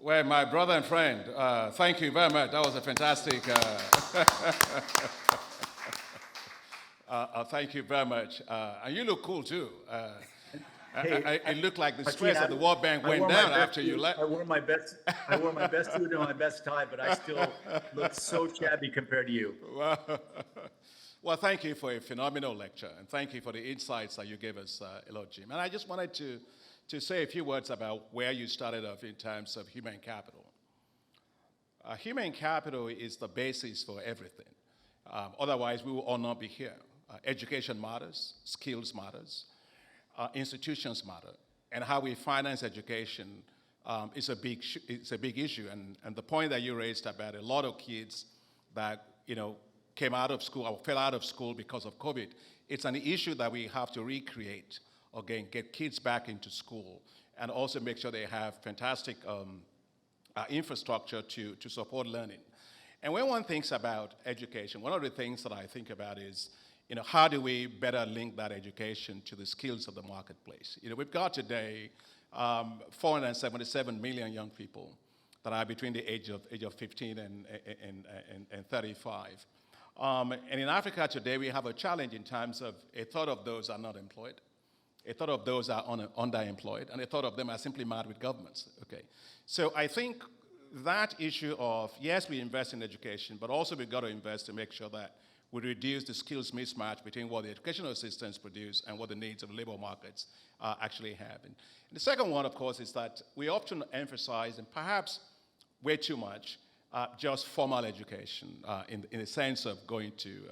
Well, my brother and friend, thank you very much. That was a fantastic. Thank you very much. And you look cool too. Hey, It looked like the Hakeem, stress of the World Bank went down after you left. I wore my best. I wore my best suit and my best tie, but I still look so shabby compared to you. Well, thank you for a phenomenal lecture, and thank you for the insights that you gave us, Jim. And I just wanted to say a few words about where you started off in terms of human capital. Human capital is the basis for everything. Otherwise, we will all not be here. Education matters, skills matters, institutions matter, and how we finance education is a big issue. And the point that you raised about a lot of kids that came out of school or fell out of school because of COVID, it's an issue that we have to recreate. Again, get kids back into school and also make sure they have fantastic infrastructure to support learning. And when one thinks about education, one of the things that I think about is, how do we better link that education to the skills of the marketplace? We've got today 477 million young people that are between the age of 15 and 35. And in Africa today, we have a challenge in terms of a third of those are not employed. A third of those are underemployed, and a third of them are simply mad with governments. Okay, so I think that issue of, yes, we invest in education, but also we've got to invest to make sure that we reduce the skills mismatch between what the educational systems produce and what the needs of the labor markets actually have. And the second one, of course, is that we often emphasize, and perhaps way too much, just formal education in the sense of going to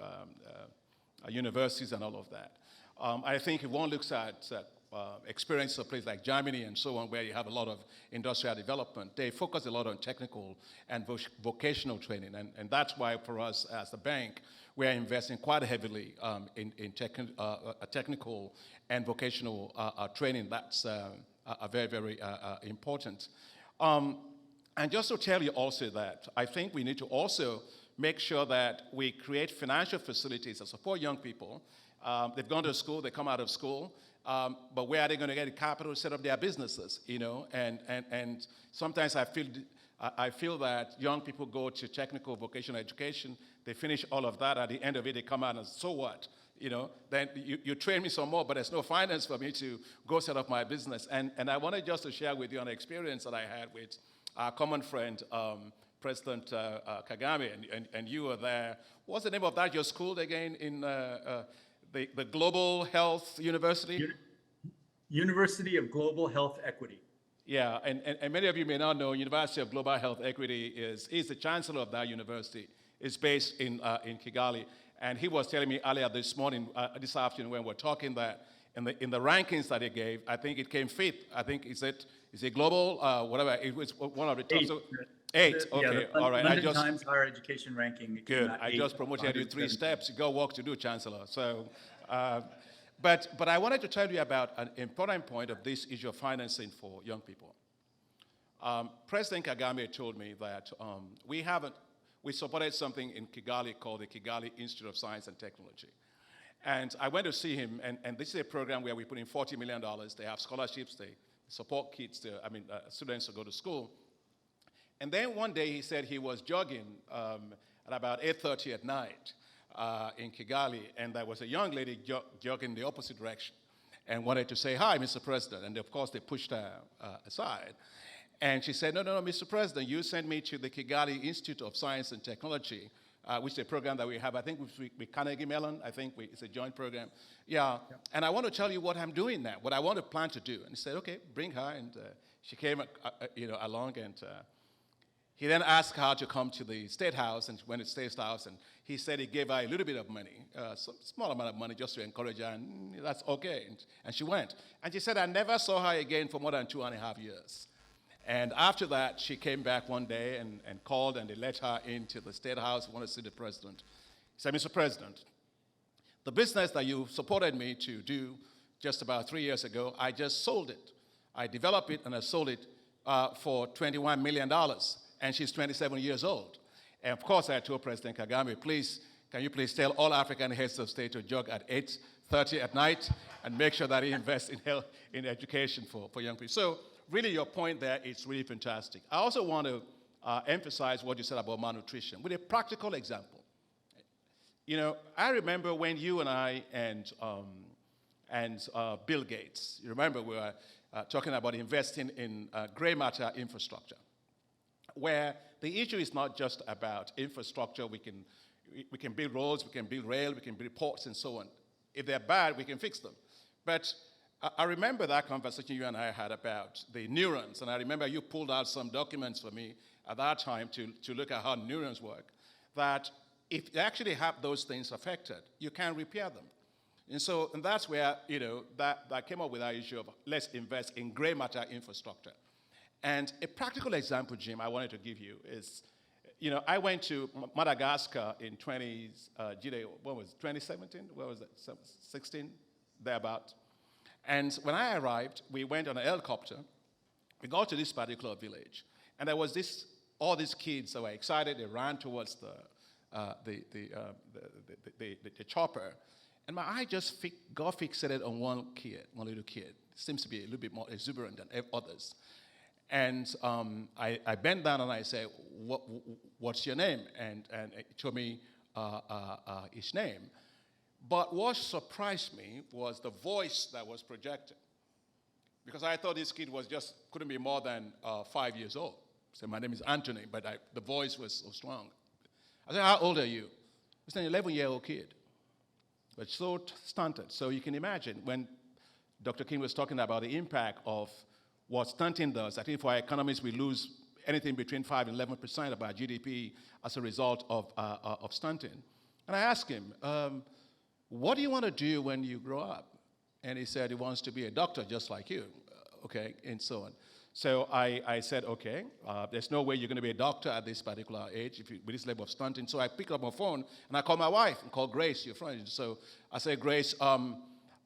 universities and all of that. I think if one looks at experiences of places like Germany and so on, where you have a lot of industrial development, they focus a lot on technical and vocational training. And that's why for us as a bank, we're investing quite heavily in technical and vocational training. That's very, very important. And just to tell you also that I think we need to also make sure that we create financial facilities that support young people. They've gone to school, they come out of school, but where are they going to get the capital to set up their businesses, And sometimes I feel that young people go to technical vocational education, they finish all of that, at the end of it they come out and so what? Then you train me some more, but there's no finance for me to go set up my business. And I wanted just to share with you an experience that I had with our common friend, President Kagame, and you were there. What's the name of that, your school again, in the Global Health University? University of Global Health Equity. Yeah, and many of you may not know, University of Global Health Equity is the chancellor of that university. It's based in Kigali. And he was telling me earlier this afternoon when we're talking that in the rankings that he gave, I think it came fifth. I think is it global, whatever, it was one of the top. Eight, okay, yeah, all right. London Times Higher Education Ranking. Good, I just promoted you 3 steps. Go work to do, Chancellor. So, but I wanted to tell you about an important point of this issue of financing for young people. President Kagame told me that we supported something in Kigali called the Kigali Institute of Science and Technology. And I went to see him, and this is a program where we put in $40 million. They have scholarships, they support kids, students to go to school. And then one day he said he was jogging at about 8:30 at night in Kigali, and there was a young lady jogging the opposite direction and wanted to say, "Hi, Mr. President." And of course, they pushed her aside. And she said, no, Mr. President, you sent me to the Kigali Institute of Science and Technology, which is a program that we have, I think, with Carnegie Mellon. I think it's a joint program. Yeah, and I want to tell you what I'm doing now, what I want to plan to do. And he said, okay, bring her. And she came along, and he then asked her to come to the State House, and went to the State House, and he said he gave her a little bit of money, some small amount of money just to encourage her, and that's okay. And she went. And she said, I never saw her again for more than 2.5 years. And after that, she came back one day and called, and they let her into the State House, wanted to see the president. He said, Mr. President, the business that you supported me to do just about 3 years ago, I just sold it. I developed it, and I sold it for $21 million. And she's 27 years old. And of course, I told President Kagame, can you please tell all African heads of state to jog at 8:30 at night and make sure that he invests in education for young people. So really your point there is really fantastic. I also want to emphasize what you said about malnutrition with a practical example. I remember when you and I and Bill Gates, you remember we were talking about investing in gray matter infrastructure, where the issue is not just about infrastructure. We can build roads, we can build rail, we can build ports, and so on. If they're bad, we can fix them. But I remember that conversation you and I had about the neurons, and I remember you pulled out some documents for me at that time to look at how neurons work, that if you actually have those things affected, you can repair them. And that's where, that came up with our issue of let's invest in gray matter infrastructure. And a practical example, Jim, I wanted to give you is, I went to Madagascar in 2017? What was it, 16, thereabout. And when I arrived, we went on a helicopter. We got to this particular village, and there was all these kids that were excited. They ran towards the chopper, and my eye just got fixated on one little kid. Seems to be a little bit more exuberant than others. And I bent down and I said, "What's your name?" And it told me his name. But what surprised me was the voice that was projected, because I thought this kid couldn't be more than 5 years old. So my name is Anthony, but the voice was so strong. I said, "How old are you?" He's an 11-year-old kid, but so stunted. So you can imagine when Dr. King was talking about the impact of what stunting does. I think for our economies, we lose anything between 5 and 11% of our GDP as a result of stunting. And I asked him, "What do you want to do when you grow up?" And he said he wants to be a doctor just like you, okay, and so on. So I said, okay, there's no way you're going to be a doctor at this particular age with this level of stunting. So I picked up my phone and I called my wife and called Grace, your friend. So I said, "Grace, I'm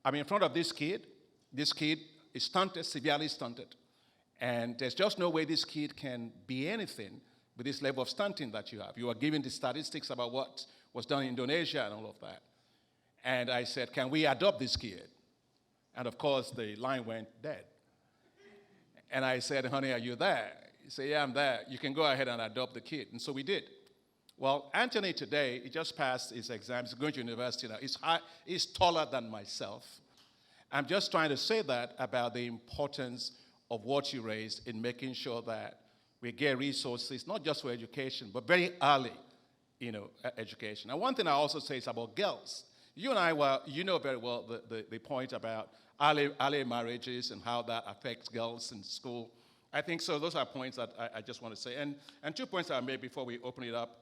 in front of this kid. This kid is stunted, severely stunted. And there's just no way this kid can be anything with this level of stunting that you have. You are giving the statistics about what was done in Indonesia and all of that." And I said, "Can we adopt this kid?" And of course, the line went dead. And I said, "Honey, are you there?" He said, "Yeah, I'm there. You can go ahead and adopt the kid." And so we did. Well, Anthony today, he just passed his exams, he's going to university now. He's taller than myself. I'm just trying to say that about the importance of what you raised in making sure that we get resources, not just for education, but very early, education. And one thing I also say is about girls. You and I know very well the point about early marriages and how that affects girls in school. I think so. Those are points that I just want to say. And 2 points I made before we open it up.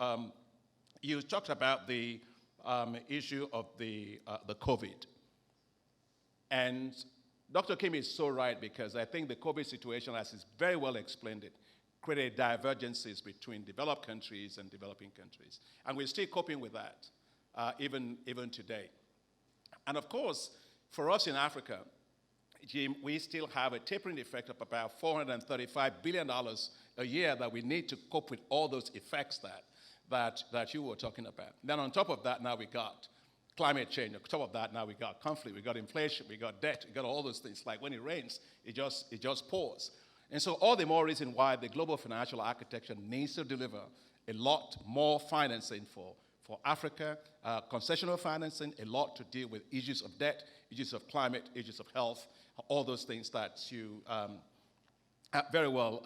You talked about the issue of the COVID. And Dr. Kim is so right, because I think the COVID situation, as he's very well explained it, created divergences between developed countries and developing countries. And we're still coping with that, even today. And of course, for us in Africa, Jim, we still have a tapering effect of about $435 billion a year that we need to cope with all those effects that you were talking about. Then on top of that, now we got climate change. On top of that, now we got conflict, we got inflation, we got debt, we got all those things. Like when it rains, it just pours. And so all the more reason why the global financial architecture needs to deliver a lot more financing for Africa, concessional financing, a lot to deal with issues of debt, issues of climate, issues of health, all those things that you very well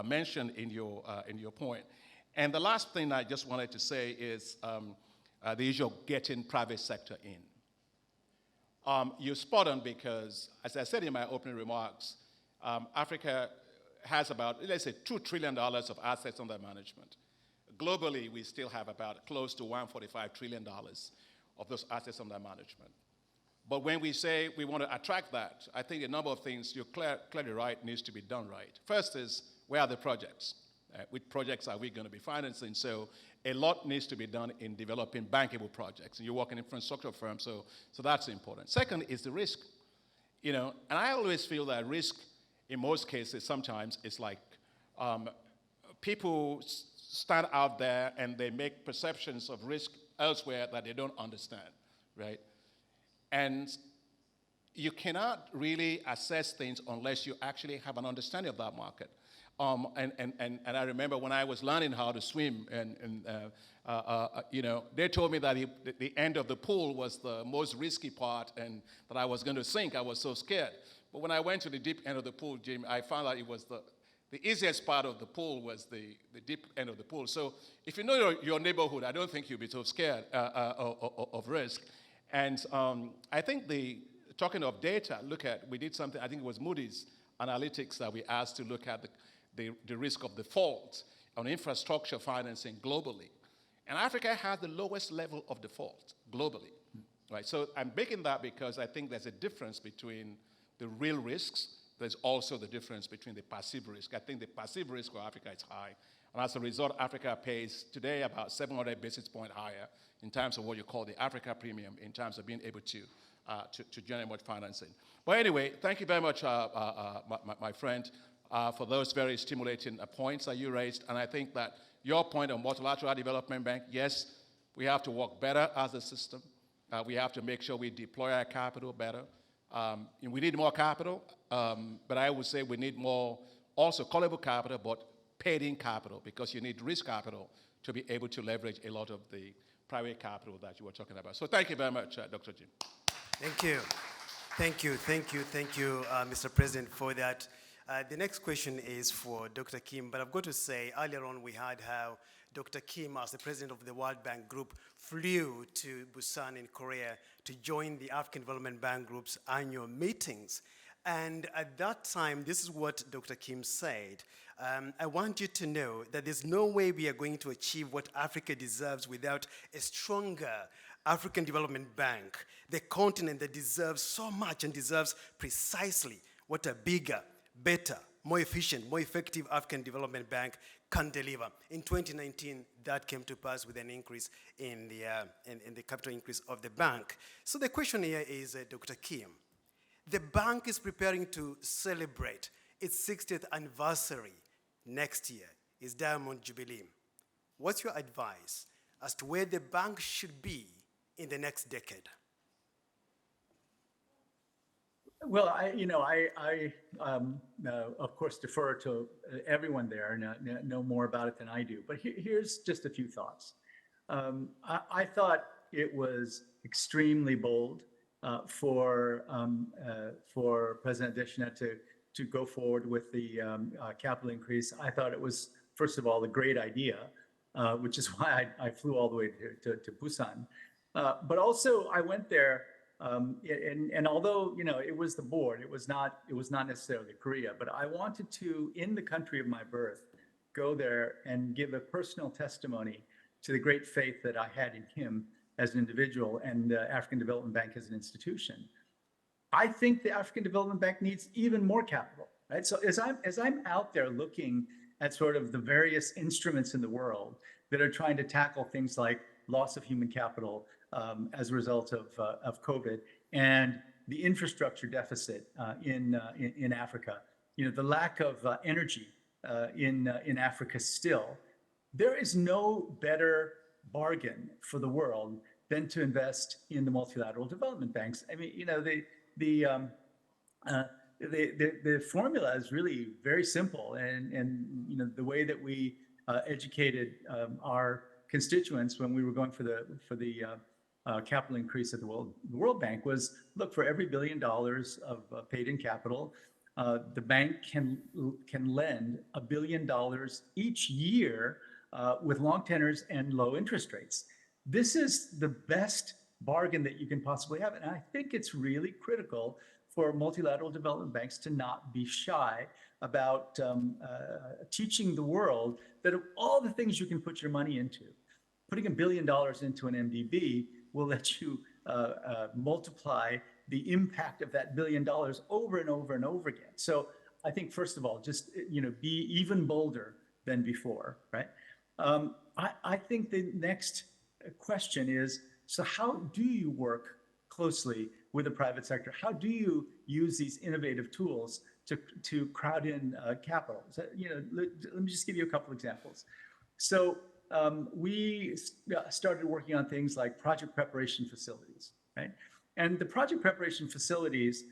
mentioned in your point. And the last thing I just wanted to say is the issue of getting private sector in. You're spot on, because, as I said in my opening remarks, Africa has about, let's say, $2 trillion of assets under management. Globally, we still have about close to $145 trillion of those assets under management. But when we say we want to attract that, I think a number of things, you're clearly right, needs to be done right. First is, where are the projects? Which projects are we going to be financing? So a lot needs to be done in developing bankable projects. And you work in infrastructure firms, so that's important. Second is the risk. And I always feel that risk, in most cases, sometimes it's like people stand out there and they make perceptions of risk elsewhere that they don't understand, right? And you cannot really assess things unless you actually have an understanding of that market. And I remember when I was learning how to swim, they told me that the end of the pool was the most risky part and that I was going to sink. I was so scared. But when I went to the deep end of the pool, Jim, I found out it was the easiest part of the pool was the deep end of the pool. So if you know your neighborhood, I don't think you'll be so scared of risk. And I think talking of data, we did something, I think it was Moody's Analytics that we asked to look at the risk of default on infrastructure financing globally. And Africa has the lowest level of default globally, right? So I'm making that because I think there's a difference between the real risks. There's also the difference between the passive risk. I think the passive risk for Africa is high. And as a result, Africa pays today about 700 basis points higher in terms of what you call the Africa premium, in terms of being able to generate more financing. But anyway, thank you very much, my friend, for those very stimulating points that you raised. And I think that your point on multilateral development bank, yes, we have to work better as a system. We have to make sure we deploy our capital better. We need more capital, but I would say we need more also callable capital, but paid-in capital, because you need risk capital to be able to leverage a lot of the private capital that you were talking about. So thank you very much, Dr. Jim. Thank you. Thank you, Mr. President, for that. The next question is for Dr. Kim, but I've got to say, earlier on we heard how Dr. Kim, as the president of the World Bank Group, flew to Busan in Korea to join the African Development Bank Group's annual meetings. And at that time, this is what Dr. Kim said. I want you to know that there's no way we are going to achieve what Africa deserves without a stronger African Development Bank, the continent that deserves so much and deserves precisely what a bigger, better, more efficient, more effective African Development Bank can deliver. In 2019, that came to pass with an increase in the capital increase of the bank. So the question here is, Dr. Kim, the bank is preparing to celebrate its 60th anniversary next year, its Diamond Jubilee. What's your advice as to where the bank should be in the next decade? Well, I of course defer to everyone there and know more about it than I do. But here's just a few thoughts. I thought it was extremely bold for President Adesina to go forward with the capital increase. I thought it was, first of all, a great idea, which is why I flew all the way to Busan. But also, I went there, and although it was the board, it was not necessarily Korea. But I wanted to, in the country of my birth, go there and give a personal testimony to the great faith that I had in him as an individual and the African Development Bank as an institution. I think the African Development Bank needs even more capital, right? So as I'm out there looking at sort of the various instruments in the world that are trying to tackle things like loss of human capital as a result of COVID and the infrastructure deficit in Africa, the lack of energy in Africa still, there is no better bargain for the world than to invest in the multilateral development banks. I mean, the formula is really very simple, and the way that we educated our constituents when we were going for the capital increase at the World Bank was, look, for every $1 billion of paid-in capital, the bank can lend $1 billion each year with long tenors and low interest rates. This is the best bargain that you can possibly have, and I think it's really critical for multilateral development banks to not be shy about teaching the world that of all the things you can put your money into, putting $1 billion into an MDB will let you multiply the impact of that $1 billion over and over and over again. So I think, first of all, just be even bolder than before, right? I think the next question is, so how do you work closely with the private sector? How do you use these innovative tools to crowd in capital? So, let me just give you a couple examples. So we started working on things like project preparation facilities, right? And the project preparation facilities,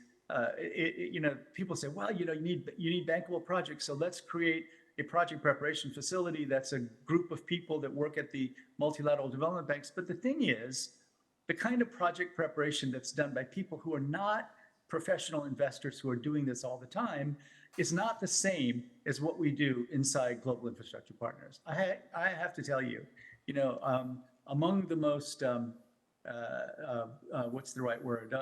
people say, well, you need bankable projects, so let's create a project preparation facility that's a group of people that work at the multilateral development banks. But the thing is, the kind of project preparation that's done by people who are not professional investors who are doing this all the time is not the same as what we do inside Global Infrastructure Partners. I have to tell you, among the most what's the right word?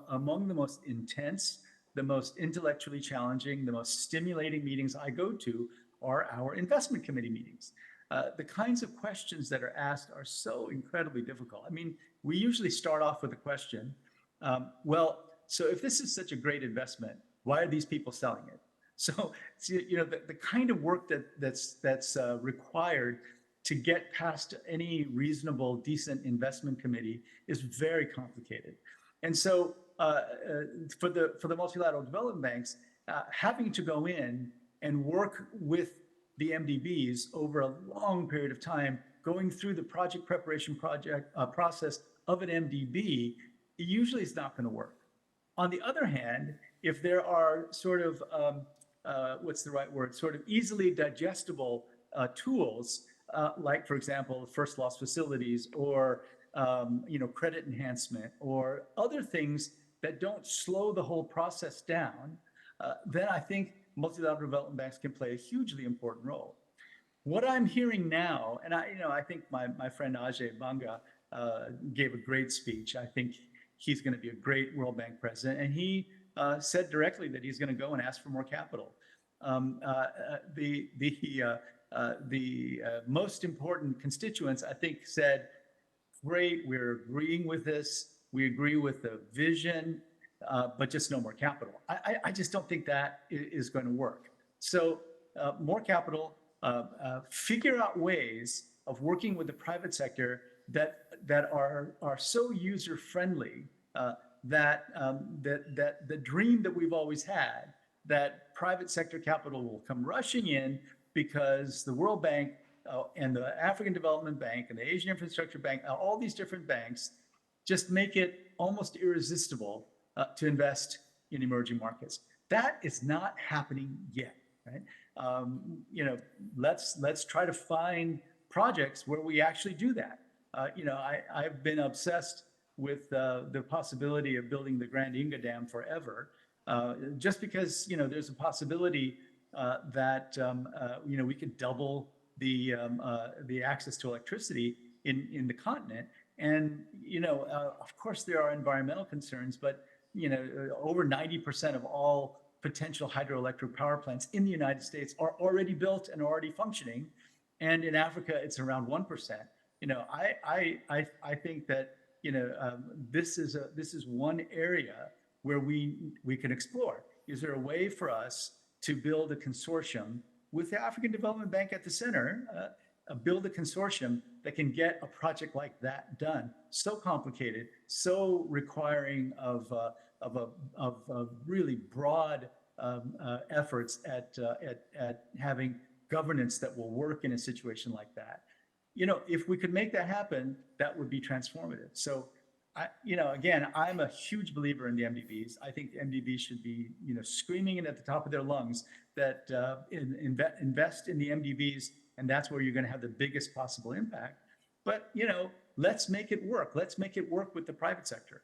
Among the most intense, the most intellectually challenging, the most stimulating meetings I go to are our investment committee meetings. The kinds of questions that are asked are so incredibly difficult. I mean, we usually start off with a question. So if this is such a great investment, why are these people selling it? So the kind of work that's required to get past any reasonable, decent investment committee is very complicated. And so for the multilateral development banks, having to go in and work with the MDBs over a long period of time, going through the project preparation process of an MDB, usually is not going to work. On the other hand, if there are sort of, what's the right word, sort of easily digestible tools, like, for example, first loss facilities or credit enhancement or other things that don't slow the whole process down, then I think multilateral development banks can play a hugely important role. What I'm hearing now, and I think my friend Ajay Banga gave a great speech. I think he's going to be a great World Bank president, and he said directly that he's going to go and ask for more capital. The most important constituents, I think, said, great, we're agreeing with this, we agree with the vision, but just no more capital. I just don't think that is going to work. So more capital, figure out ways of working with the private sector that are so user-friendly that the dream that we've always had, that private sector capital will come rushing in because the World Bank and the African Development Bank and the Asian Infrastructure Bank, all these different banks just make it almost irresistible to invest in emerging markets. That is not happening yet, right? Let's try to find projects where we actually do that. I've been obsessed with the possibility of building the Grand Inga Dam forever, just because there's a possibility that we could double the access to electricity in the continent. And of course there are environmental concerns, but over 90% of all potential hydroelectric power plants in the United States are already built and already functioning, and in Africa it's around 1%. I think that this is one area where we can explore. Is there a way for us to build a consortium with the African Development Bank at the center, build a consortium that can get a project like that done? So complicated, so requiring of really broad efforts at having governance that will work in a situation like that. If we could make that happen, that would be transformative. So, again, I'm a huge believer in the MDBs. I think the MDBs should be, screaming it at the top of their lungs that invest in the MDBs, and that's where you're going to have the biggest possible impact. But, let's make it work. Let's make it work with the private sector.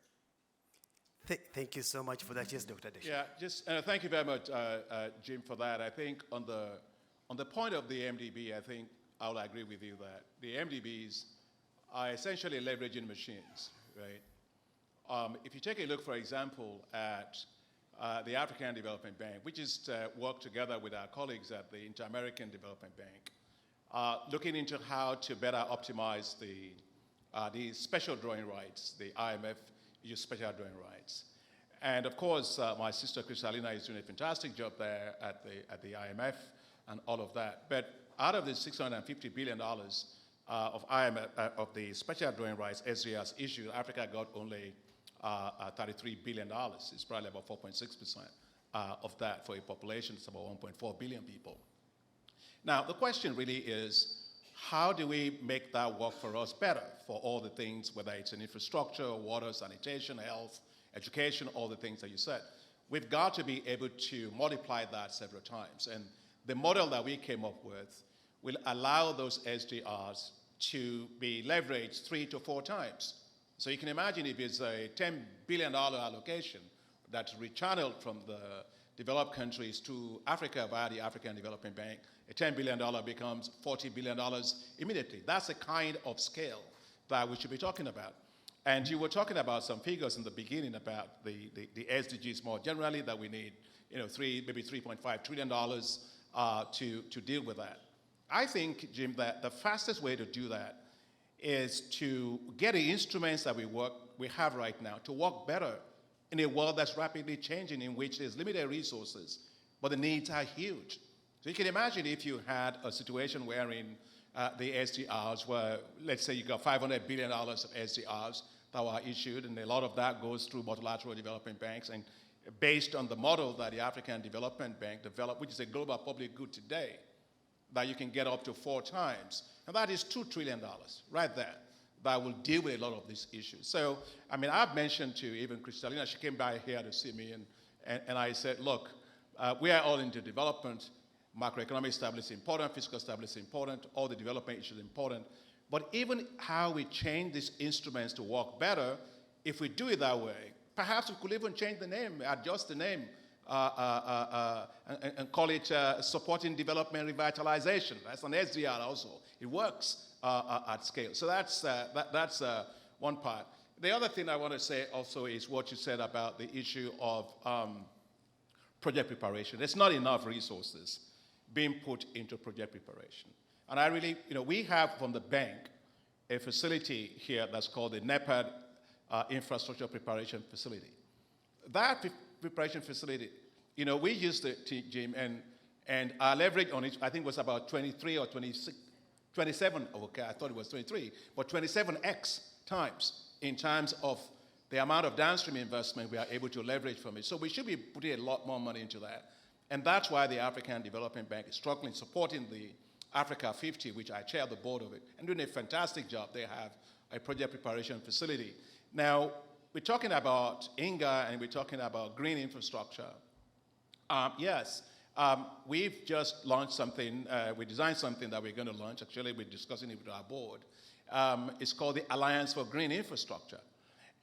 Thank you so much for that. Yes, Dr. Adesina. Yeah, just thank you very much, Jim, for that. I think on the point of the MDB, I think I will agree with you that the MDBs are essentially leveraging machines, right? If you take a look, for example, at the African Development Bank, we just worked together with our colleagues at the Inter-American Development Bank, looking into how to better optimize the special drawing rights, the IMF use special drawing rights. And of course, my sister Kristalina is doing a fantastic job there at the IMF and all of that. But out of the $650 billion of IMF, of the special drawing rights SDR has issued, Africa got only $33 billion. It's probably about 4.6% of that for a population. It's about 1.4 billion people. Now, the question really is, how do we make that work for us better for all the things, whether it's in infrastructure, water, sanitation, health, education, all the things that you said. We've got to be able to multiply that several times. And the model that we came up with will allow those SDRs to be leveraged 3 to 4 times. So you can imagine if it's a $10 billion allocation that's rechanneled from the developed countries to Africa via the African Development Bank, a $10 billion becomes $40 billion immediately. That's the kind of scale that we should be talking about. And you were talking about some figures in the beginning about the SDGs more generally, that we need, maybe $3.5 trillion to deal with that. I think, Jim, that the fastest way to do that is to get the instruments that we have right now to work better in a world that's rapidly changing, in which there's limited resources, but the needs are huge. So you can imagine if you had a situation wherein the SDRs were, let's say you got $500 billion of SDRs that were issued, and a lot of that goes through multilateral development banks, and based on the model that the African Development Bank developed, which is a global public good today, that you can get up to 4 times. And that is $2 trillion right there that will deal with a lot of these issues. So, I mean, I've mentioned to even Kristalina, she came by here to see me, and I said, look, we are all into development. Macroeconomic stability is important, fiscal stability is important, all the development issues are important. But even how we change these instruments to work better, if we do it that way, perhaps we could even change the name, adjust the name, and call it supporting development revitalization. That's an SDR also. It works at scale. So that's one part. The other thing I want to say also is what you said about the issue of project preparation. There's not enough resources being put into project preparation. And I really, we have from the bank a facility here that's called the NEPAD Infrastructure Preparation Facility. That preparation facility, we used it, Jim, and our leverage on it, I think, was about 23 or 26, 27, okay, I thought it was 23, but 27x times in terms of the amount of downstream investment we are able to leverage from it. So we should be putting a lot more money into that. And that's why the African Development Bank is struggling, supporting the Africa 50, which I chair the board of it, and doing a fantastic job. They have a project preparation facility. Now, we're talking about INGA and we're talking about green infrastructure. Yes, we've just launched something, we designed something that we're going to launch. Actually, we're discussing it with our board. It's called the Alliance for Green Infrastructure.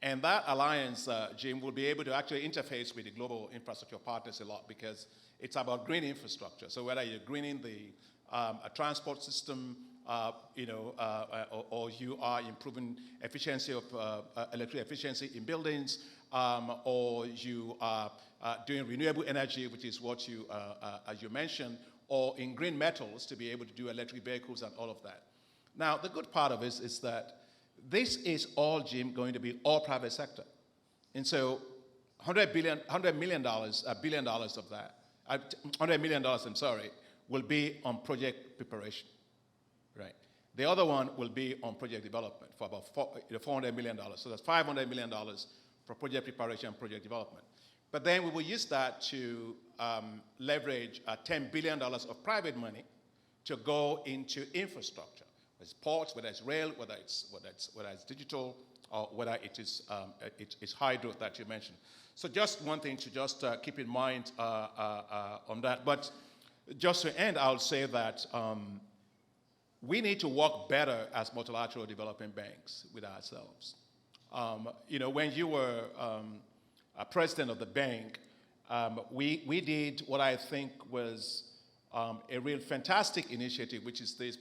And that alliance, Jim, will be able to actually interface with the global infrastructure partners a lot, because it's about green infrastructure. So whether you're greening a transport system, or you are improving efficiency of electric efficiency in buildings, or you are doing renewable energy, which is what you, as you mentioned, or in green metals to be able to do electric vehicles and all of that. Now, the good part of it is that this is all, Jim, going to be all private sector. And so $100 million of that, $100 million, will be on project preparation, right? The other one will be on project development for about $400 million. So that's $500 million for project preparation and project development. But then we will use that to leverage $10 billion of private money to go into infrastructure. Whether it's ports, whether it's rail, whether it's digital, or whether it's hydro that you mentioned. So just one thing to just keep in mind on that. But just to end, I'll say that we need to work better as multilateral development banks with ourselves. When you were president of the bank, we did what I think was a real fantastic initiative, which is this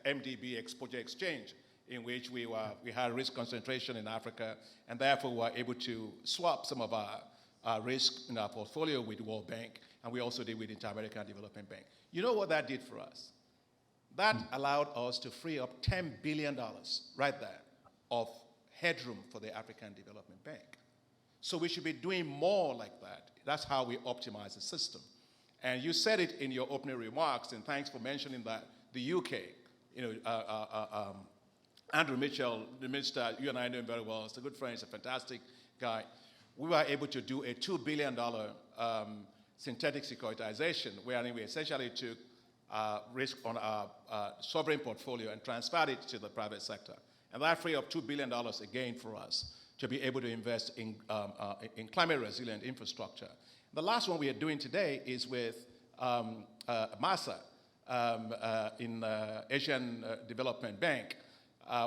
MDB Exposure Exchange, in which we had risk concentration in Africa, and therefore we were able to swap some of our risk in our portfolio with the World Bank, and we also did with the Inter-American Development Bank. You know what that did for us? That allowed us to free up $10 billion right there of headroom for the African Development Bank. So we should be doing more like that. That's how we optimize the system. And you said it in your opening remarks, and thanks for mentioning that the UK, Andrew Mitchell, the minister, you and I know him very well, he's a good friend, he's a fantastic guy. We were able to do a $2 billion synthetic securitization, where we essentially took risk on our sovereign portfolio and transferred it to the private sector. And that freed up $2 billion again for us to be able to invest in climate resilient infrastructure. The last one we are doing today is with MASA in Asian Development Bank.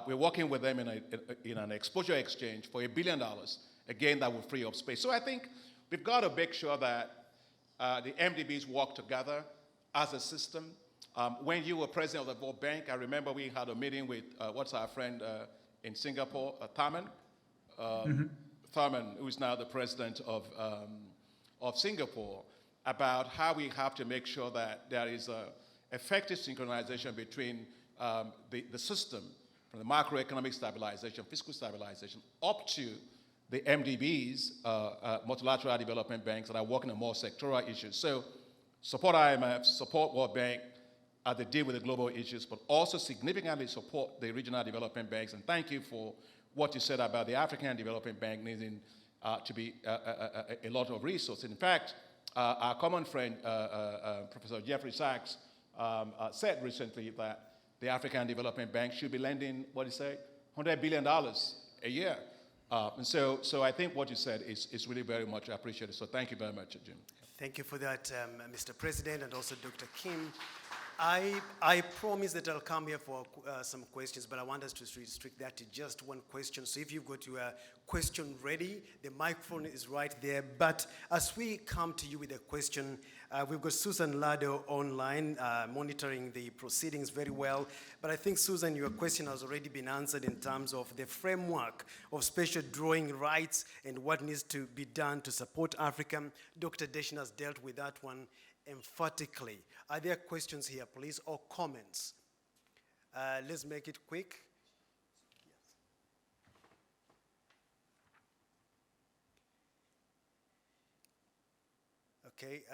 We're working with them in an exposure exchange for $1 billion. Again, that will free up space. So I think we've got to make sure that the MDBs work together as a system. When you were president of the World Bank, I remember we had a meeting with what's our friend in Singapore, Thurman, Thurman, who is now the president of Singapore, about how we have to make sure that there is a effective synchronization between the system, from the macroeconomic stabilization, fiscal stabilization, up to the MDBs, multilateral development banks that are working on more sectoral issues. So support IMF, support World Bank as they deal with the global issues, but also significantly support the regional development banks. And thank you for what you said about the African Development Bank needing to be a lot of resources. In fact, our common friend, Professor Jeffrey Sachs, said recently that the African Development Bank should be lending, what did he say, $100 billion a year. And so I think what you said is really very much appreciated. So thank you very much, Jim. Thank you for that, Mr. President, and also Dr. Kim. I promise that I'll come here for some questions, but I want us to restrict that to just one question. So if you've got your question ready, the microphone is right there. But as we come to you with a question, we've got Susan Lado online monitoring the proceedings very well. But I think, Susan, your question has already been answered in terms of the framework of special drawing rights and what needs to be done to support Africa. Dr. Adesina has dealt with that one emphatically. Are there questions here, please, or comments? Let's make it quick. Okay.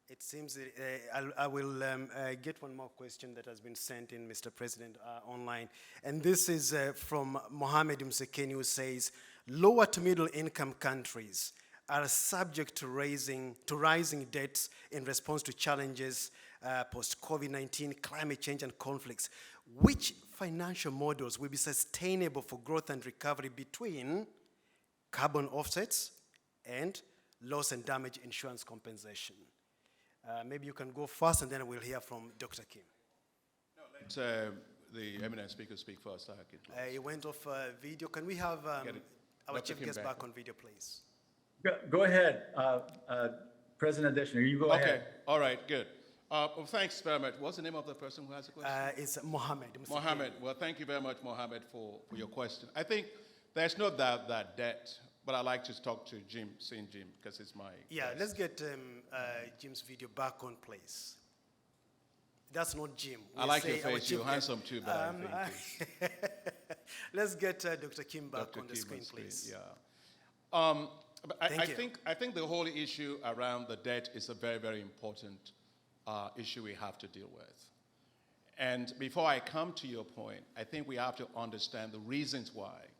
It seems that, I will get one more question that has been sent in, Mr. President, online. And this is from Mohammed Msekeni, who says, lower to middle income countries are subject to rising debts in response to challenges post-COVID-19, climate change, and conflicts. Which financial models will be sustainable for growth and recovery between carbon offsets and loss and damage insurance compensation? Maybe you can go first, and then we'll hear from Dr. Kim. No, let the eminent speaker speak first. He went off video. Can we have our chief guest back on video, please? Go ahead, President Adesina. You go ahead. Okay. All right. Good. Well, thanks very much. What's the name of the person who has the question? It's Mohammed. Mohammed. Well, thank you very much, Mohammed, for your question. I think there's no doubt that debt, but I'd like to talk to Jim, seeing Jim, because it's my guest. Let's get Jim's video back on, please. That's not Jim. I like your face. You're handsome too, but I think let's get Dr. Kim back on the screen, please. Yeah. But I think the whole issue around the debt is a very, very important issue we have to deal with. And before I come to your point, I think we have to understand the reasons why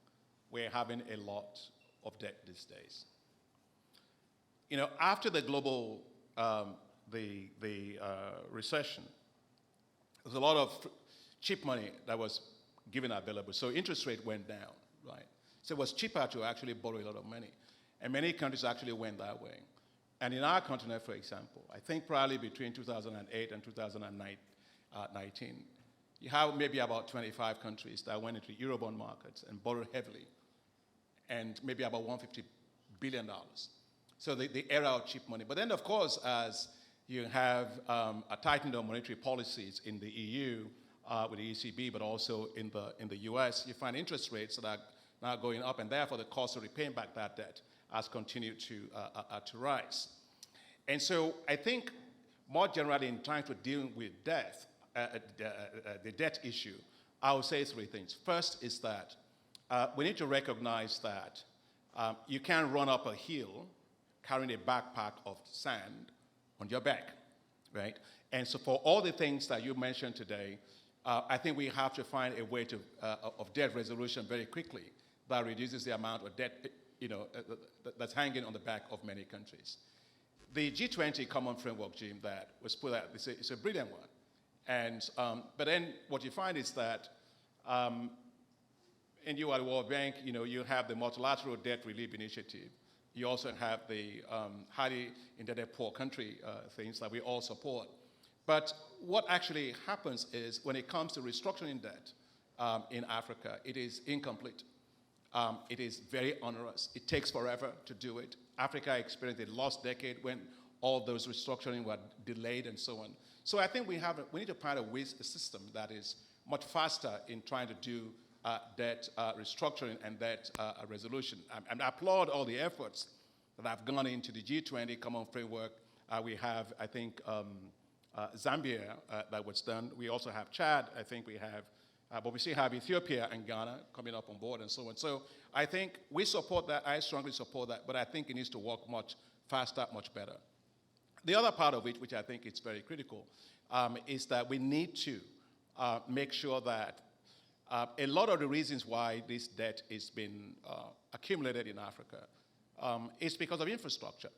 we're having a lot of debt these days. You know, after the global recession, there's a lot of cheap money that was given available. So interest rate went down, right? So it was cheaper to actually borrow a lot of money. And many countries actually went that way. And in our continent, for example, I think probably between 2008 and 2019, you have maybe about 25 countries that went into Eurobond markets and borrowed heavily, and maybe about $150 billion. So the era of cheap money. But then, of course, as you have a tightened of monetary policies in the EU with the ECB, but also in the US, you find interest rates that are now going up, and therefore the cost of repaying back that debt has continued to rise. And so I think more generally in trying to deal with debt, the debt issue, I would say three things. First is that we need to recognize that you can't run up a hill carrying a backpack of sand on your back, right? And so for all the things that you mentioned today, I think we have to find a way of debt resolution very quickly that reduces the amount of debt that's hanging on the back of many countries. the G20 Common Framework, Jim, that was put out, it's a brilliant one. And, but then what you find is that in you at the World Bank, you have the Multilateral Debt Relief Initiative. You also have the highly indebted poor country things that we all support. But what actually happens is when it comes to restructuring debt in Africa, it is incomplete. It is very onerous. It takes forever to do it. Africa experienced a lost decade when all those restructuring were delayed and so on. So I think we need to find a system that is much faster in trying to do debt restructuring and debt resolution. I applaud all the efforts that have gone into the G20 Common Framework. We have, I think, Zambia that was done. We also have Chad, I think we have, but we still have Ethiopia and Ghana coming up on board and so on. So I think we support that, I strongly support that, but I think it needs to work much faster, much better. The other part of it, which I think is very critical, is that we need to make sure that a lot of the reasons why this debt is being accumulated in Africa is because of infrastructure.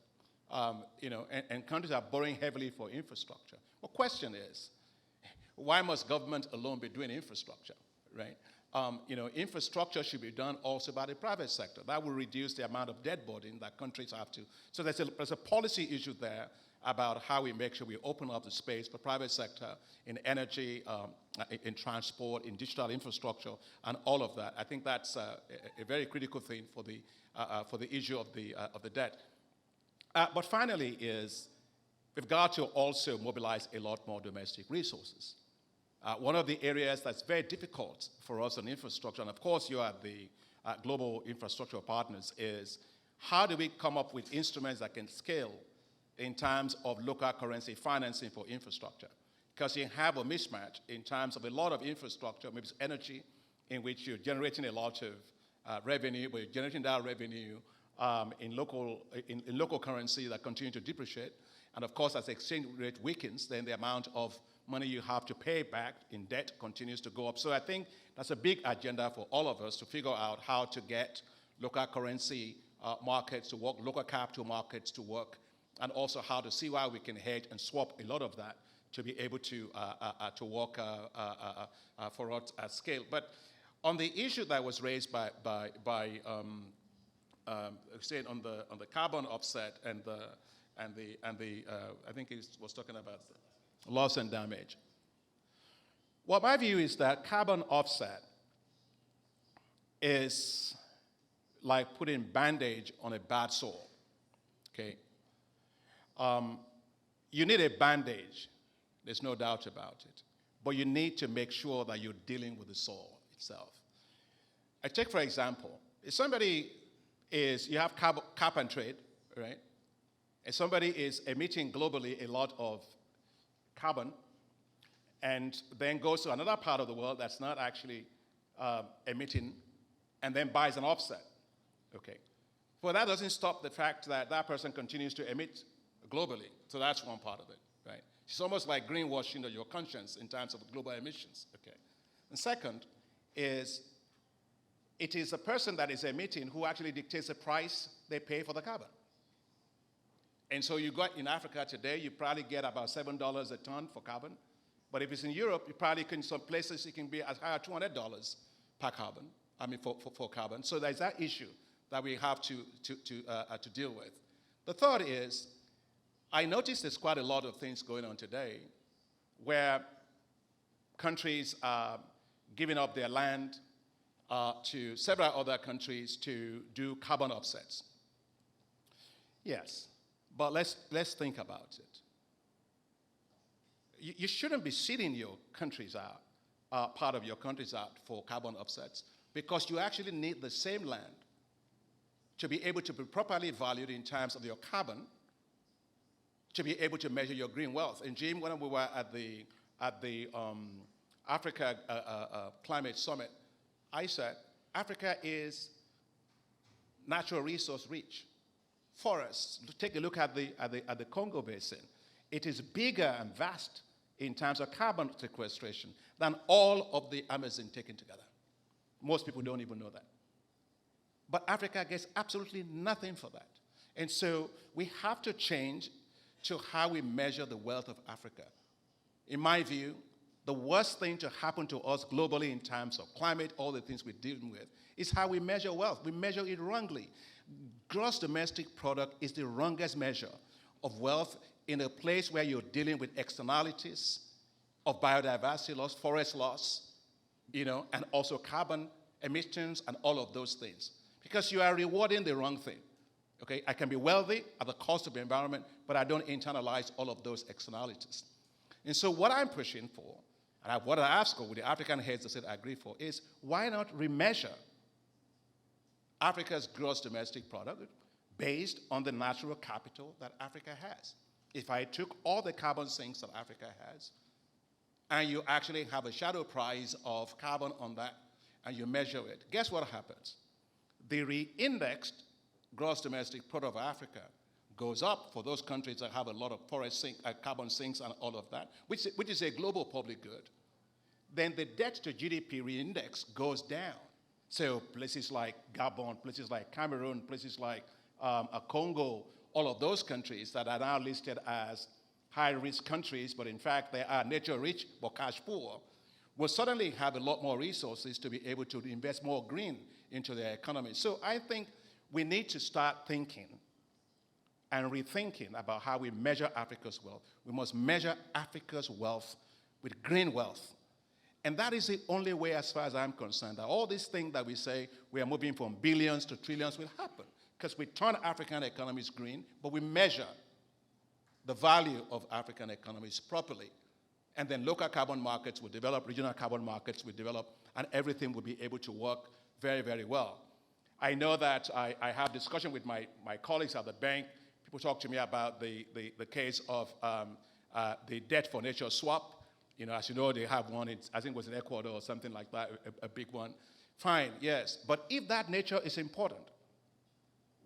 And countries are borrowing heavily for infrastructure. The question is, why must government alone be doing infrastructure, right? Infrastructure should be done also by the private sector. That will reduce the amount of debt burden that countries have to. So there's a policy issue there about how we make sure we open up the space for private sector in energy, in transport, in digital infrastructure, and all of that. I think that's a very critical thing for the issue of the debt. But finally is we've got to also mobilize a lot more domestic resources. One of the areas that's very difficult for us on infrastructure, and of course you are the global infrastructure partners, is how do we come up with instruments that can scale in terms of local currency financing for infrastructure? Because you have a mismatch in terms of a lot of infrastructure, maybe it's energy, in which you're generating a lot of revenue, but you're generating that revenue in local currency that continue to depreciate. And of course, as the exchange rate weakens, then the amount of money you have to pay back in debt continues to go up. So I think that's a big agenda for all of us to figure out how to get local currency markets to work, local capital markets to work, and also how to see how we can hedge and swap a lot of that to be able to work for us at scale. But on the issue that was raised by saying on the carbon offset and I think he was talking about loss and damage. Well, my view is that carbon offset is like putting bandage on a bad sore. Okay. You need a bandage, there's no doubt about it, but you need to make sure that you're dealing with the sore itself. I take, for example, if somebody you have cap and trade, right? And somebody is emitting globally a lot of carbon and then goes to another part of the world that's not actually emitting and then buys an offset, okay? Well, that doesn't stop the fact that that person continues to emit globally. So that's one part of it, right? It's almost like greenwashing of your conscience in terms of global emissions, okay? And second is it is the person that is emitting who actually dictates the price they pay for the carbon. And so you got in Africa today, you probably get about $7 a ton for carbon. But if it's in Europe, you probably can, some places it can be as high as $200 per carbon, for carbon. So there's that issue that we have to deal with. The third is, I noticed there's quite a lot of things going on today where countries are giving up their land to several other countries to do carbon offsets. Yes, but let's think about it. You shouldn't be sitting your countries out, part of your countries out for carbon offsets, because you actually need the same land to be able to be properly valued in terms of your carbon, to be able to measure your green wealth. And Jim, when we were at the Africa Climate Summit, I said, Africa is natural resource rich. Forests, take a look at the Congo Basin. It is bigger and vast in terms of carbon sequestration than all of the Amazon taken together. Most people don't even know that. But Africa gets absolutely nothing for that. And so we have to change to how we measure the wealth of Africa. In my view, the worst thing to happen to us globally in terms of climate, all the things we're dealing with, is how we measure wealth. We measure it wrongly. Gross domestic product is the wrongest measure of wealth in a place where you're dealing with externalities of biodiversity loss, forest loss, and also carbon emissions and all of those things. Because you are rewarding the wrong thing. Okay, I can be wealthy at the cost of the environment, but I don't internalize all of those externalities. And so what I'm pushing for, and what I asked with the African heads that said I agree for, is why not remeasure Africa's gross domestic product based on the natural capital that Africa has? If I took all the carbon sinks that Africa has, and you actually have a shadow price of carbon on that, and you measure it, guess what happens? The re-indexed gross domestic product of Africa goes up for those countries that have a lot of carbon sinks and all of that, which is a global public good. Then the debt to GDP re-index goes down. So places like Gabon, places like Cameroon, places like Congo, all of those countries that are now listed as high-risk countries, but in fact they are nature-rich but cash poor, will suddenly have a lot more resources to be able to invest more green into their economy. So I think we need to start thinking and rethinking about how we measure Africa's wealth. We must measure Africa's wealth with green wealth. And that is the only way, as far as I'm concerned, that all these things that we say we are moving from billions to trillions will happen. Because we turn African economies green, but we measure the value of African economies properly. And then local carbon markets will develop, regional carbon markets will develop, and everything will be able to work very, very well. I know that I have discussion with my colleagues at the bank. People talk to me about the case of the debt for nature swap. As you know, they have one, I think it was in Ecuador or something like that, a big one. Fine, yes. But if that nature is important,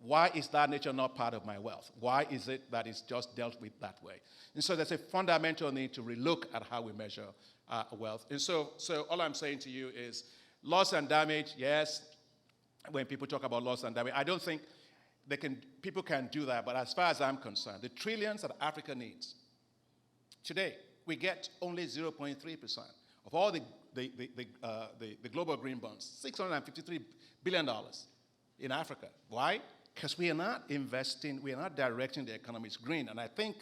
why is that nature not part of my wealth? Why is it that it's just dealt with that way? And so there's a fundamental need to relook at how we measure wealth. And so all I'm saying to you is loss and damage, yes. When people talk about loss and damage, I don't think people can do that, but as far as I'm concerned, the trillions that Africa needs, today, we get only 0.3% of all the global green bonds, $653 billion in Africa. Why? Because we are not investing, we are not directing the economies green. And I think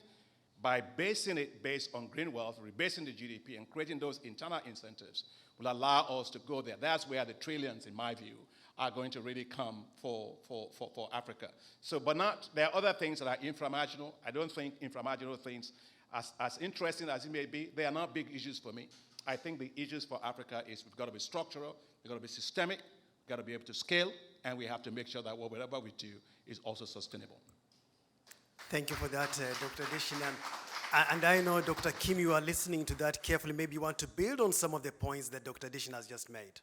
by basing it based on green wealth, rebasing the GDP, and creating those internal incentives will allow us to go there. That's where the trillions, in my view, are going to really come for Africa. So, but there are other things that are inframarginal. I don't think inframarginal things, as interesting as it may be, they are not big issues for me. I think the issues for Africa is we've got to be structural, we've got to be systemic, we've got to be able to scale, and we have to make sure that whatever we do is also sustainable. Thank you for that, Dr. Adesina. And I know, Dr. Kim, you are listening to that carefully. Maybe you want to build on some of the points that Dr. Adesina has just made.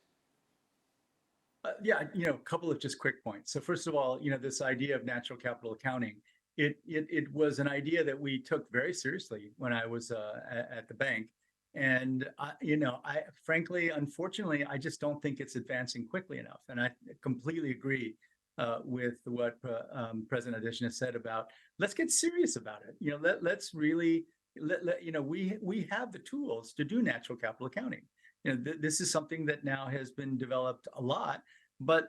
Yeah, a couple of just quick points. So first of all, this idea of natural capital accounting, it was an idea that we took very seriously when I was at the bank. And, I frankly, unfortunately, I just don't think it's advancing quickly enough. And I completely agree with what President Adesina said about, let's get serious about it. Let's really, we have the tools to do natural capital accounting. This is something that now has been developed a lot, but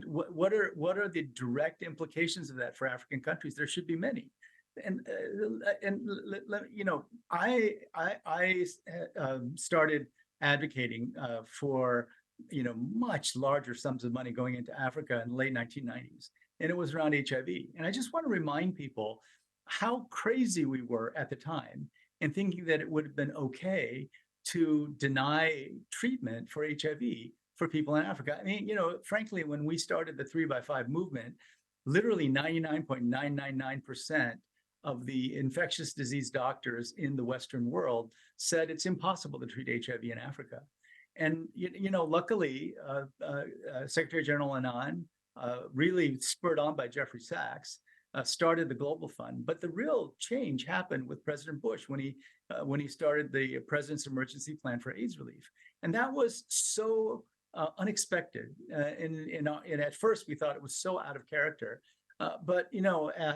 what are the direct implications of that for African countries? There should be many, and I started advocating for much larger sums of money going into Africa in the late 1990s, and it was around HIV. And I just want to remind people how crazy we were at the time in thinking that it would have been okay to deny treatment for HIV for people in Africa. I mean, frankly, when we started the 3x5 movement, literally 99.999% of the infectious disease doctors in the Western world said it's impossible to treat HIV in Africa. And, luckily, Secretary General Annan, really spurred on by Jeffrey Sachs, started the Global Fund. But the real change happened with President Bush when he started the President's Emergency Plan for AIDS Relief. And that was so unexpected. And at first we thought it was so out of character. But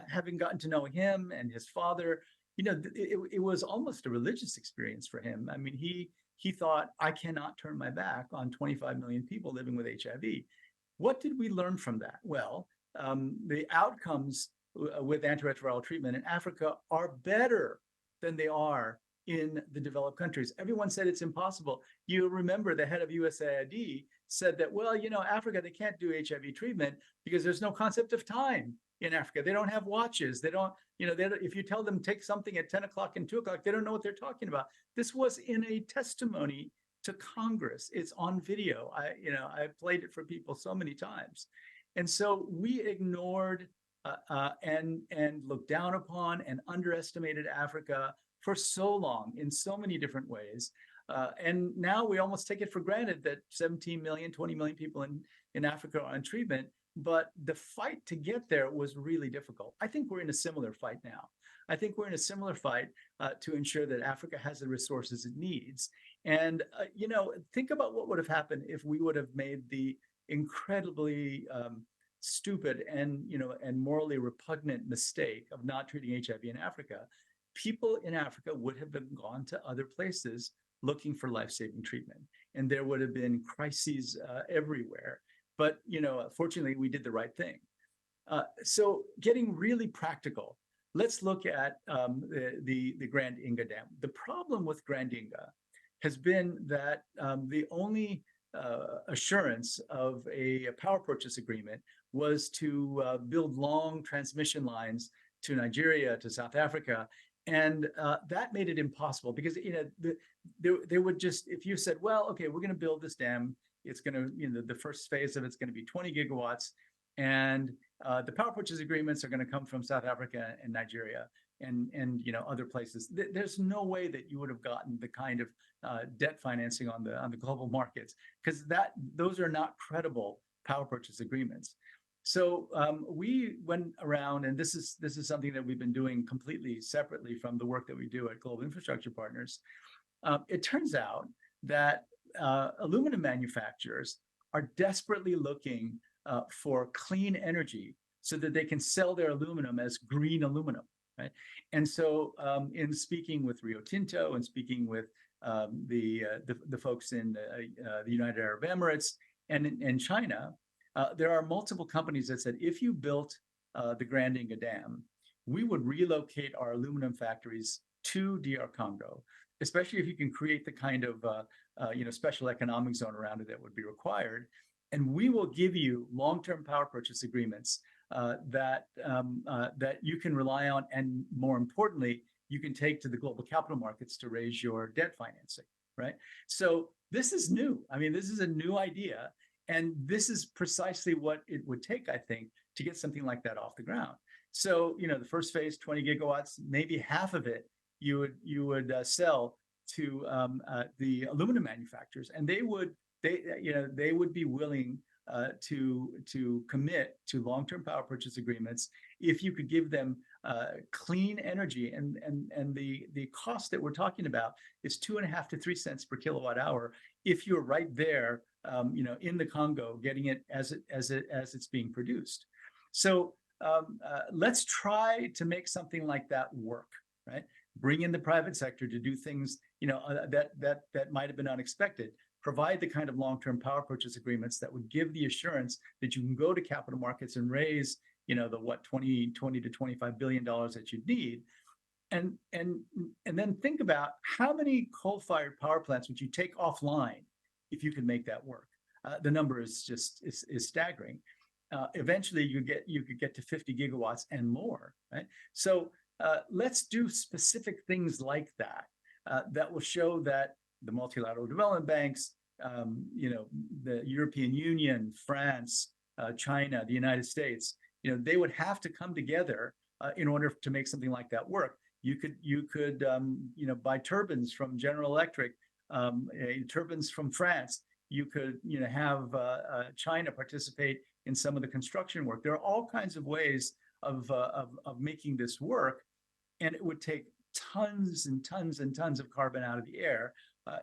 having gotten to know him and his father, it was almost a religious experience for him. I mean, he thought, I cannot turn my back on 25 million people living with HIV. What did we learn from that? Well, the outcomes with antiretroviral treatment in Africa are better than they are in the developed countries. Everyone said it's impossible. You remember the head of USAID said that, well, Africa, they can't do HIV treatment because there's no concept of time in Africa. They don't have watches. They don't, if you tell them take something at 10 o'clock and 2 o'clock, they don't know what they're talking about. This was in a testimony to Congress. It's on video. I played it for people so many times. And so we ignored and looked down upon and underestimated Africa for so long in so many different ways. And now we almost take it for granted that 17 million, 20 million people in Africa are on treatment. But the fight to get there was really difficult. I think we're in a similar fight now. I think we're in a similar fight to ensure that Africa has the resources it needs. And, think about what would have happened if we would have made the incredibly stupid and morally repugnant mistake of not treating HIV in Africa. People in Africa would have gone to other places looking for life-saving treatment, and there would have been crises everywhere. But fortunately, we did the right thing. So, getting really practical, let's look at the Grand Inga Dam. The problem with Grand Inga has been that the only assurance of a power purchase agreement was to build long transmission lines to Nigeria, to South Africa. And that made it impossible because, they would just, if you said, well, okay, we're going to build this dam, it's going to, the first phase of it's going to be 20 gigawatts. And the power purchase agreements are going to come from South Africa and Nigeria and other places. There's no way that you would have gotten the kind of debt financing on the global markets, because those are not credible power purchase agreements. So we went around, and this is something that we've been doing completely separately from the work that we do at Global Infrastructure Partners. It turns out that aluminum manufacturers are desperately looking for clean energy so that they can sell their aluminum as green aluminum, right? And so, in speaking with Rio Tinto and speaking with the folks in the United Arab Emirates and in China, there are multiple companies that said, if you built the Grand Inga Dam, we would relocate our aluminum factories to DR Congo, especially if you can create the kind of special economic zone around it that would be required. And we will give you long-term power purchase agreements that you can rely on, and more importantly, you can take to the global capital markets to raise your debt financing, right? So this is new. I mean, this is a new idea. And this is precisely what it would take, I think, to get something like that off the ground. So, the first phase, 20 gigawatts, maybe half of it you would sell to the aluminum manufacturers, and they would be willing to commit to long-term power purchase agreements if you could give them clean energy. And the cost that we're talking about is 2.5 to 3 cents per kilowatt hour if you're right there, in the Congo, getting it as it's being produced. So let's try to make something like that work, right? Bring in the private sector to do things, that might have been unexpected. Provide the kind of long-term power purchase agreements that would give the assurance that you can go to capital markets and raise, the 20 to $25 billion that you need. And then think about how many coal-fired power plants would you take offline if you could make that work. The number is staggering. Eventually, you could get to 50 gigawatts and more, right? So let's do specific things like that that will show that the multilateral development banks, the European Union, France, China, the United States, they would have to come together in order to make something like that work. You could buy turbines from General Electric, turbines from France. You could have China participate in some of the construction work. There are all kinds of ways of making this work, and it would take tons and tons and tons of carbon out of the air,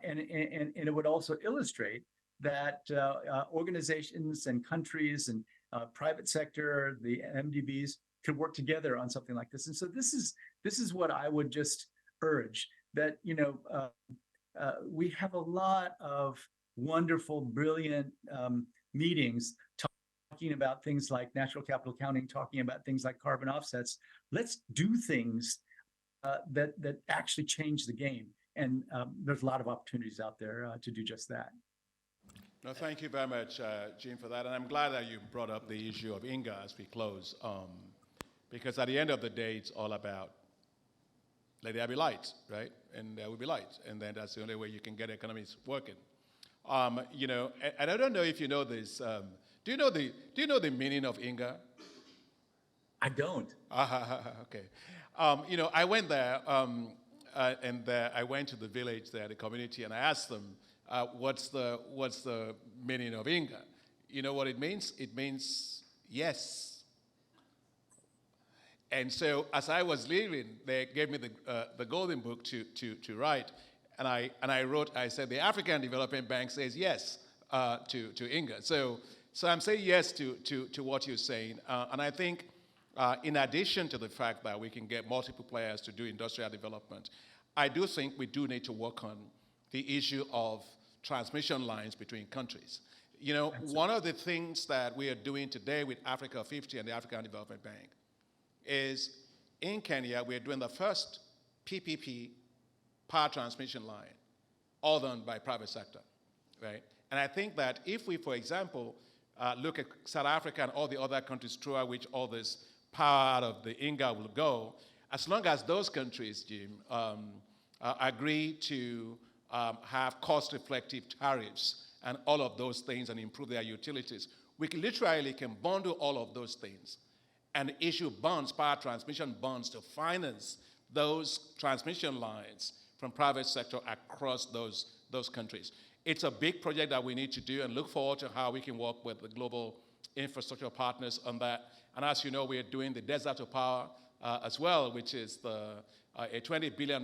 and it would also illustrate that organizations and countries and private sector, the MDBs, could work together on something like this. And so this is what I would just urge, that we have a lot of wonderful, brilliant meetings talking about things like natural capital accounting, talking about things like carbon offsets. Let's do things that actually change the game. And there's a lot of opportunities out there to do just that. No, thank you very much, Jim, for that. And I'm glad that you brought up the issue of Inga as we close, because at the end of the day, it's all about let there be light, right? And there will be light. And then that's the only way you can get economies working. And I don't know if you know this. Do you know the meaning of Inga? I don't. Okay. I went there, and I went to the village there, the community, and I asked them, what's the meaning of Inga? You know what it means? It means yes. And so as I was leaving, they gave me the golden book to write, and I wrote. I said the African Development Bank says yes to Inga. So I'm saying yes to what you're saying, and I think in addition to the fact that we can get multiple players to do industrial development, I do think we do need to work on the issue of transmission lines between countries. One of the things that we are doing today with Africa 50 and the African Development Bank is in Kenya, we're doing the first PPP power transmission line, all done by private sector, right? And I think that if we, for example, look at South Africa and all the other countries throughout which all this power out of the Inga will go, as long as those countries, Jim, agree to have cost-reflective tariffs and all of those things and improve their utilities, we can literally bundle all of those things and issue bonds, power transmission bonds, to finance those transmission lines from private sector across those countries. It's a big project that we need to do, and look forward to how we can work with the global infrastructure partners on that. And as you know, we are doing the Desert to Power as well, which is a $20 billion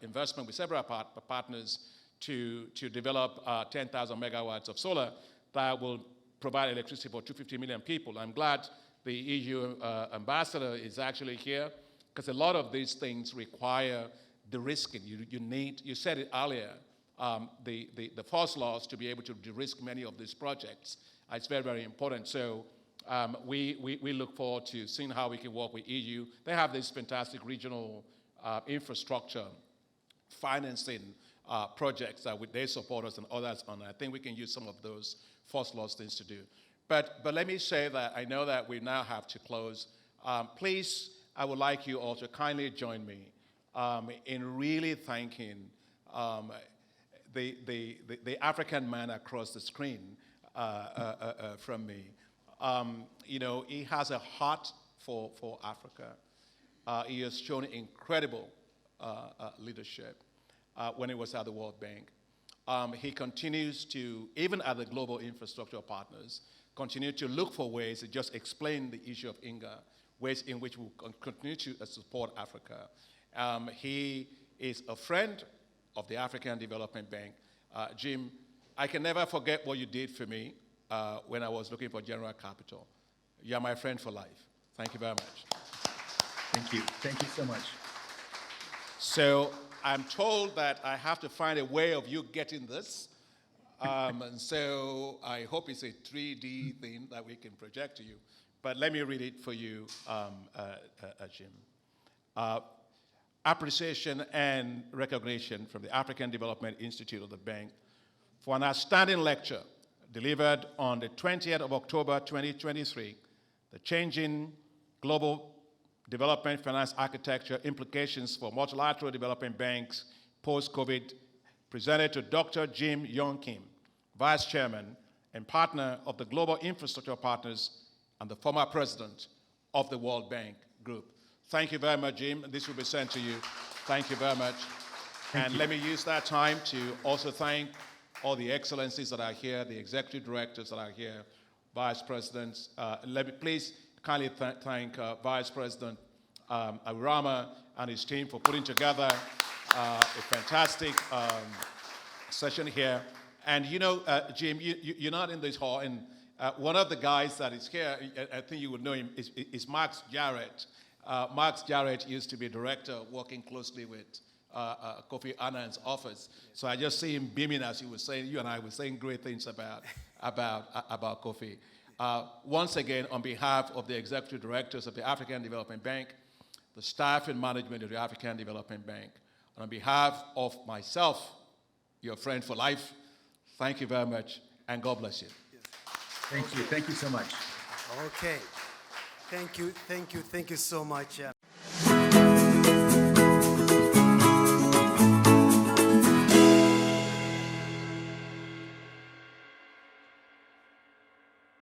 investment with several partners to develop 10,000 megawatts of solar that will provide electricity for 250 million people. I'm glad the EU ambassador is actually here, because a lot of these things require de-risking. You said it earlier, the force laws to be able to de-risk many of these projects. It's very, very important. So we look forward to seeing how we can work with EU. They have this fantastic regional infrastructure financing projects that they support us and others on. I think we can use some of those force laws things to do. But let me say that I know that we now have to close. Please, I would like you all to kindly join me in really thanking the African man across the screen from me. He has a heart for Africa. He has shown incredible leadership when he was at the World Bank. He continues to, even at the global infrastructure partners, continue to look for ways to just explain the issue of Inga, ways in which we will continue to support Africa. He is a friend of the African Development Bank. Jim, I can never forget what you did for me when I was looking for General Capital. You're my friend for life. Thank you very much. Thank you. Thank you so much. So I'm told that I have to find a way of you getting this. And so I hope it's a 3D thing that we can project to you. But let me read it for you, Jim. Appreciation and recognition from the African Development Institute of the Bank for an outstanding lecture delivered on the 20th of October, 2023, The Changing Global Development Finance Architecture Implications for Multilateral Development Banks Post-COVID, presented to Dr. Jim Yong, Vice Chairman and partner of the Global Infrastructure Partners and the former president of the World Bank Group. Thank you very much, Jim. This will be sent to you. Thank you very much. And let me use that time to also thank all the excellencies that are here, the executive directors that are here, vice presidents. Let me please kindly thank Vice President Rama and his team for putting together a fantastic session here. And Jim, you're not in this hall, and One of the guys that is here, I think you would know him, is Max Jarrett. Max Jarrett used to be director working closely with Kofi Annan's office. So I just see him beaming as you and I were saying great things about Kofi. Once again, on behalf of the executive directors of the African Development Bank, the staff and management of the African Development Bank, and on behalf of myself, your friend for life, thank you very much, and God bless you. Thank you. Thank you so much. Okay. Thank you so much.